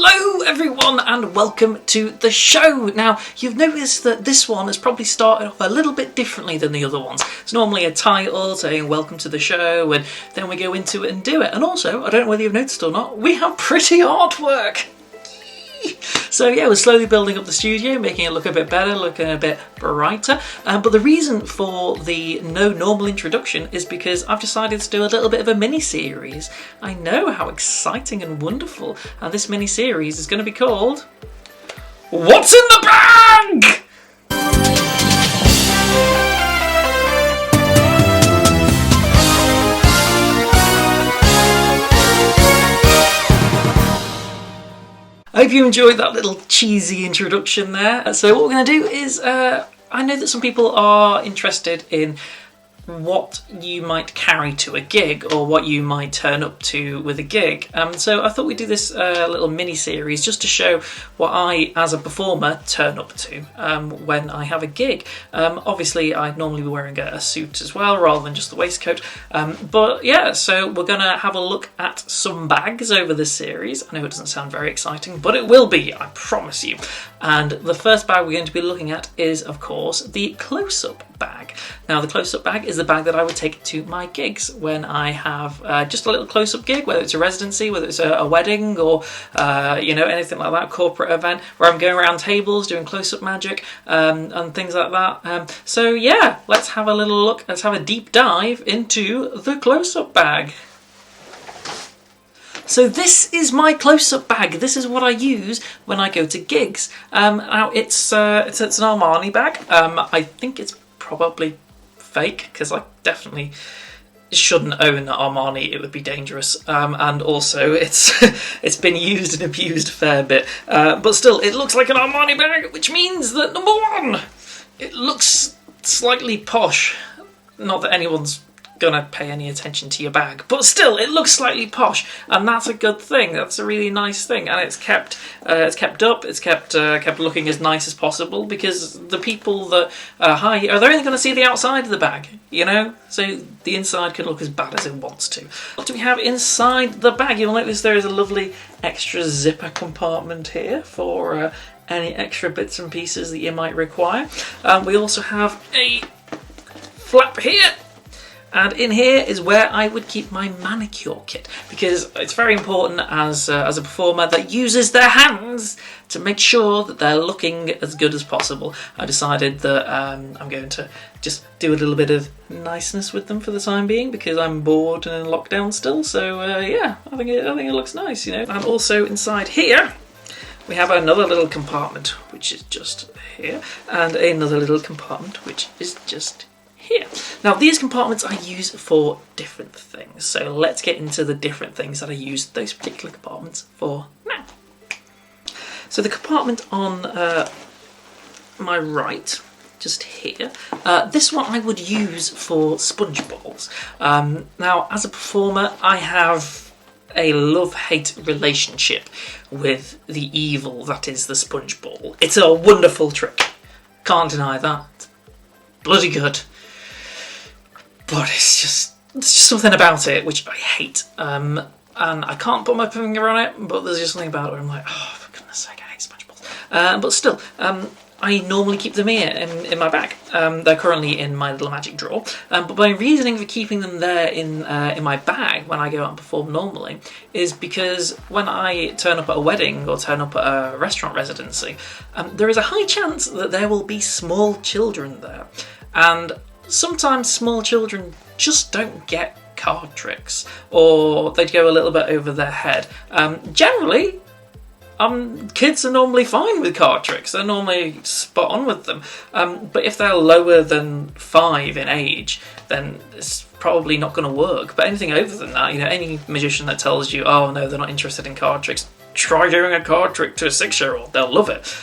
Hello everyone and welcome to the show. Now you've noticed that this one has probably started off a little bit differently than the other ones. It's normally a title saying welcome to the show and then we go into it and do it. And also, I don't know whether you've noticed or not, we have pretty artwork. So yeah, we're slowly building up the studio, making it look a bit better, looking a bit brighter. But the reason for the no normal introduction is because I've decided to do a little bit of a mini-series. I know, how exciting and wonderful. And this mini-series is going to be called What's in the Bag? I hope you enjoyed that little cheesy introduction there. So what we're going to do is, I know that some people are interested in what you might carry to a gig or what you might turn up to with a gig. So I thought we'd do this little mini-series just to show what I, as a performer, turn up to when I have a gig. Obviously, I'd normally be wearing a suit as well, rather than just the waistcoat. But yeah, so we're going to have a look at some bags over this series. I know it doesn't sound very exciting, but it will be, I promise you. And the first bag we're going to be looking at is, of course, the close-up bag. Now, the close-up bag is the bag that I would take to my gigs when I have just a little close-up gig, whether it's a residency, whether it's a wedding, or you know, anything like that, corporate event where I'm going around tables doing close-up magic and things like that. So yeah, let's have a little look. Let's have a deep dive into the close-up bag. So this is my close-up bag. This is what I use when I go to gigs. Now it's an Armani bag. I think it's probably fake because I definitely shouldn't own Armani. It would be dangerous. And also it's been used and abused a fair bit. But still, it looks like an Armani bag, which means that number one, it looks slightly posh. Not that anyone's gonna pay any attention to your bag, but still it looks slightly posh, and that's a good thing. That's a really nice thing, and it's kept up, it's kept looking as nice as possible, because the people that hire, they're only going to see the outside of the bag, you know, so the inside can look as bad as it wants to. What do we have inside the bag? You'll notice there is a lovely extra zipper compartment here for any extra bits and pieces that you might require. We also have a flap here. And in here is where I would keep my manicure kit, because it's very important as a performer that uses their hands to make sure that they're looking as good as possible. I decided that I'm going to just do a little bit of niceness with them for the time being, because I'm bored and in lockdown still. So yeah, I think it looks nice, you know. And also inside here we have another little compartment which is just here, and another little compartment which is just here. Now these compartments I use for different things, so let's get into the different things that I use those particular compartments for now. So the compartment on my right, just here, this one I would use for sponge balls. Now as a performer I have a love-hate relationship with the evil that is the sponge ball. It's a wonderful trick, can't deny that, bloody good. But it's just something about it which I hate, and I can't put my finger on it, but there's just something about it where I'm like, oh, for goodness sake, I hate sponge balls. But still, I normally keep them here in my bag. They're currently in my little magic drawer, but my reasoning for keeping them there in my bag when I go out and perform normally is because when I turn up at a wedding or turn up at a restaurant residency, there is a high chance that there will be small children there, and sometimes small children just don't get card tricks, or they go a little bit over their head. Generally, kids are normally fine with card tricks. They're normally spot on with them. But if they're lower than 5 in age, then it's probably not going to work. But anything over than that, you know, any magician that tells you, oh no, they're not interested in card tricks, try doing a card trick to a 6-year-old, they'll love it.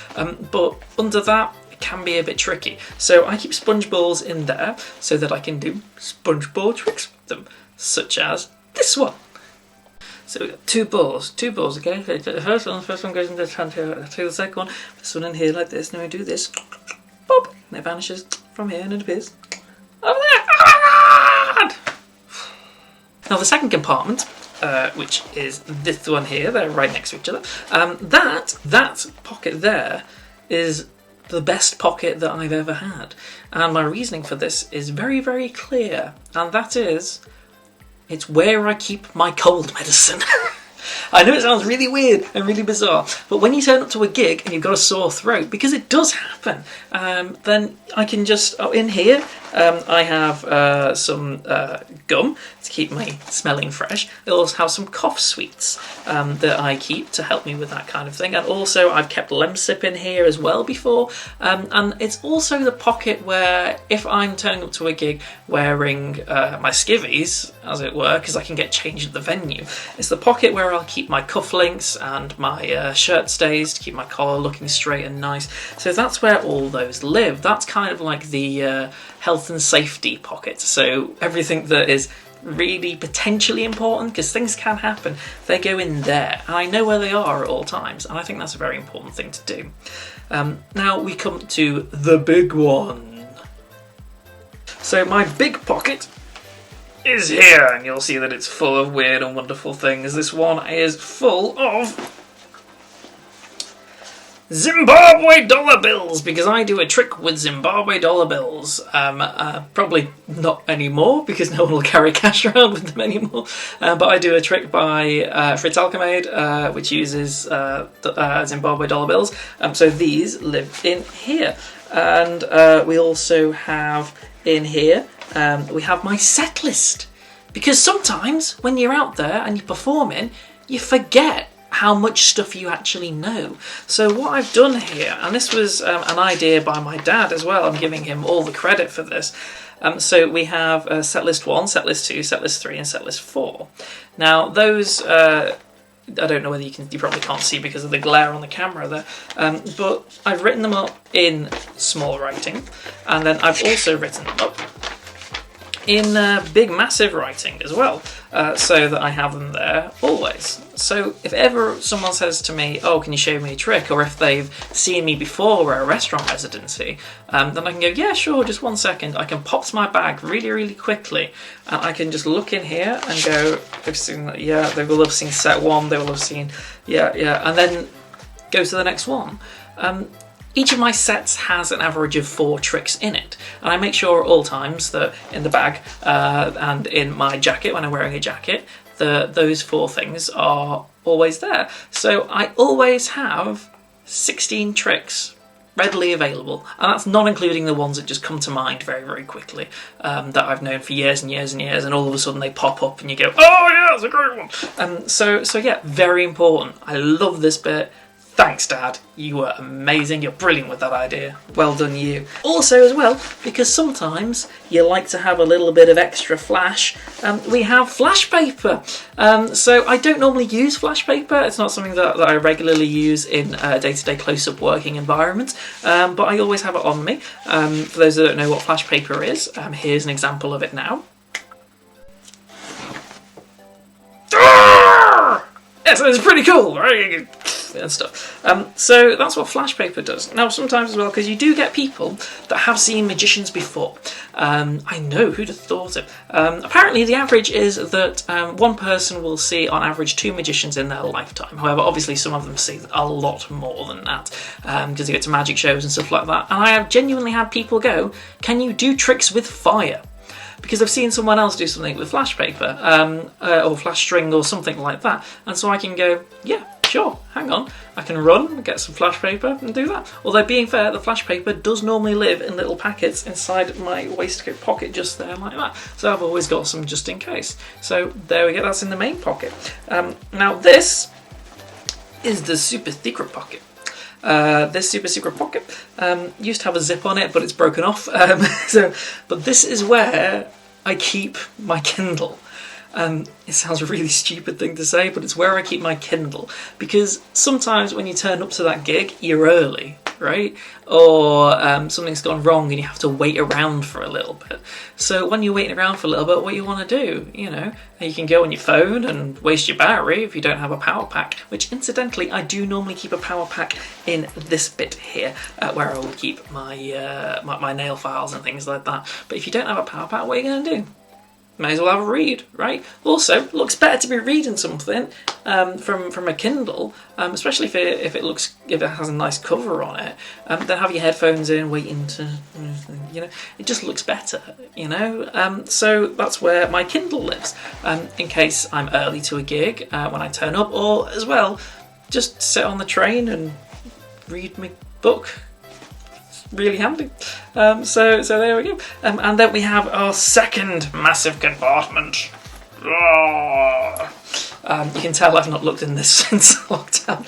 But under that, can be a bit tricky. So I keep sponge balls in there so that I can do sponge ball tricks with them, such as this one. So we've got two balls, okay? The first one goes in this hand here, I'll take the second one, this one in here like this, and then we do this, pop, and it vanishes from here and it appears over there. Now the second compartment which is this one here. They're right next to each other. That pocket there is the best pocket that I've ever had. And my reasoning for this is very, very clear. And that is, it's where I keep my cold medicine. I know it sounds really weird and really bizarre, but when you turn up to a gig and you've got a sore throat, because it does happen, then I can just, in here, I have some gum to keep me smelling fresh. I also have some cough sweets that I keep to help me with that kind of thing. And also I've kept Lemsip in here as well before. And it's also the pocket where if I'm turning up to a gig wearing my skivvies, as it were, because I can get changed at the venue, it's the pocket where I'll keep my cufflinks and my shirt stays to keep my collar looking straight and nice. So that's where all those live. That's kind of like the health and safety pocket. So everything that is really potentially important, because things can happen, they go in there. And I know where they are at all times, and I think that's a very important thing to do. Now we come to the big one. So my big pocket is here, and you'll see that it's full of weird and wonderful things. This one is full of Zimbabwe dollar bills, because I do a trick with Zimbabwe dollar bills. Probably not anymore, because no one will carry cash around with them anymore. But I do a trick by Fritz Alchemade, which uses Zimbabwe dollar bills. So these live in here. And we also have in here, we have my set list. Because sometimes when you're out there and you're performing, you forget how much stuff you actually know. So what I've done here, and this was an idea by my dad as well, I'm giving him all the credit for this. So we have set list 1, set list 2, set list 3 and set list 4. Now those, I don't know whether you probably can't see because of the glare on the camera there, but I've written them up in small writing, and then I've also written them up in big massive writing as well, so that I have them there always. So if ever someone says to me, oh, can you show me a trick, or if they've seen me before at a restaurant residency, then I can go, yeah, sure, just 1 second. I can pop to my bag really, really quickly, and I can just look in here and go, they've seen that, yeah, they will have seen set 1, they will have seen, yeah, and then go to the next one. Each of my sets has an average of 4 tricks in it, and I make sure at all times that in the bag and in my jacket, when I'm wearing a jacket, those 4 things are always there. So I always have 16 tricks readily available, and that's not including the ones that just come to mind very, very quickly, that I've known for years and years and years, and all of a sudden they pop up and you go, oh yeah, that's a great one. So yeah, very important. I love this bit. Thanks, Dad. You were amazing. You're brilliant with that idea. Well done, you. Also, as well, because sometimes you like to have a little bit of extra flash, we have flash paper. So I don't normally use flash paper. It's not something that I regularly use in a day-to-day close-up working environment, but I always have it on me. For those that don't know what flash paper is, here's an example of it now. Yeah, so it's pretty cool, right? And stuff. So that's what flash paper does. Now sometimes as well, because you do get people that have seen magicians before. I know, who'd have thought it. Apparently the average is that one person will see on average 2 magicians in their lifetime. However, obviously some of them see a lot more than that, because they go to magic shows and stuff like that. And I have genuinely had people go, can you do tricks with fire? Because I've seen someone else do something with flash paper, or flash string or something like that. And so I can go, yeah, sure, hang on, I can run, get some flash paper and do that. Although being fair, the flash paper does normally live in little packets inside my waistcoat pocket just there like that. So I've always got some just in case. So there we go, that's in the main pocket. Now this is the super secret pocket. This super secret pocket used to have a zip on it, but it's broken off. But this is where I keep my Kindle. It sounds a really stupid thing to say, but it's where I keep my Kindle, because sometimes when you turn up to that gig, you're early, right? Or something's gone wrong and you have to wait around for a little bit. So when you're waiting around for a little bit, what you want to do, you know, you can go on your phone and waste your battery if you don't have a power pack, which incidentally, I do normally keep a power pack in this bit here, where I will keep my, my nail files and things like that. But if you don't have a power pack, what are you going to do? may as well have a read, right? Also, looks better to be reading something from a Kindle, especially if it has a nice cover on it, than have your headphones in waiting to, you know, it just looks better, you know. So that's where my Kindle lives, in case I'm early to a gig when I turn up, or as well, just sit on the train and read my book. Really handy. So there we go. And then we have our second massive compartment. You can tell I've not looked in this since lockdown,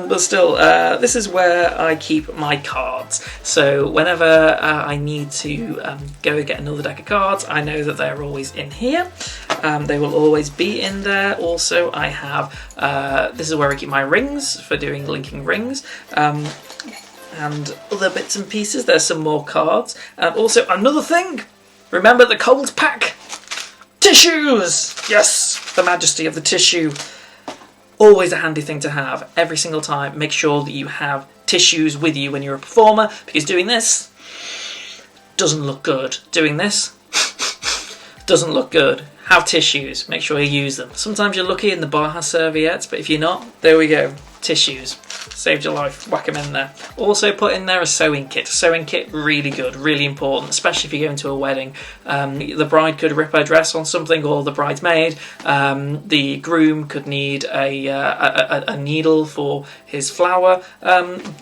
but still, this is where I keep my cards. So whenever I need to go and get another deck of cards, I know that they're always in here. They will always be in there. Also, I have, this is where I keep my rings for doing linking rings. And other bits and pieces. There's some more cards. And also another thing, remember the cold pack? Tissues! Yes, the majesty of the tissue. Always a handy thing to have every single time. Make sure that you have tissues with you when you're a performer, because doing this doesn't look good. Doing this doesn't look good. Have tissues. Make sure you use them. Sometimes you're lucky and the bar has serviettes, but if you're not, there we go. Tissues. Saved your life. Whack them in there. Also put in there a sewing kit. Sewing kit, really good, really important, especially if you go into a wedding. The bride could rip her dress on something, or the bridesmaid. The groom could need a needle for his flower.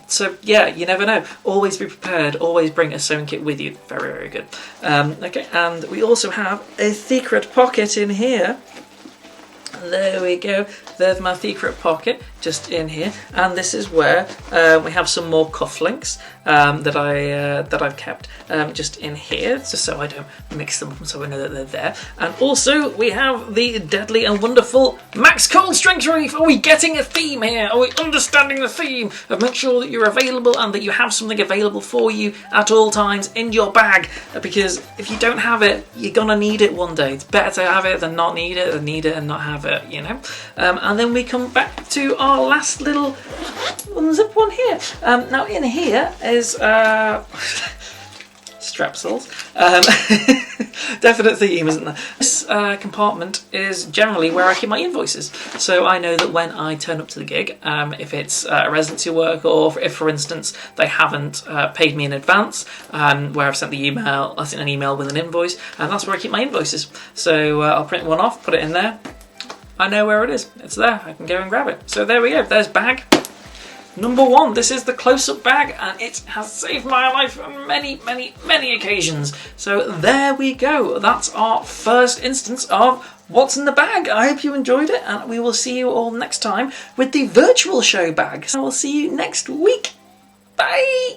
So yeah, you never know. Always be prepared. Always bring a sewing kit with you. Very, very good. Okay, and we also have a secret pocket in here. There we go. There's my secret pocket just in here, and this is where we have some more cufflinks that I've kept just in here, just so I don't mix them up, so I know that they're there. And also we have the deadly and wonderful Max Cold Strength Relief. Are we getting a theme here? Are we understanding the theme of make sure that you're available and that you have something available for you at all times in your bag? Because if you don't have it, you're gonna need it one day. It's better to have it than not need it, than need it and not have it, you know. And then we come back to our last little unzip one here. Now in here is strepsils. Definite theme, isn't there? This compartment is generally where I keep my invoices. So I know that when I turn up to the gig, if it's a residency work, or if, for instance, they haven't paid me in advance, where I've sent an email with an invoice, and that's where I keep my invoices. So I'll print one off, put it in there. I know where it is. It's there. I can go and grab it. So there we go. There's bag number one. This is the close-up bag, and it has saved my life on many, many, many occasions. So there we go. That's our first instance of what's in the bag. I hope you enjoyed it, and we will see you all next time with the virtual show bag. So I will see you next week. Bye!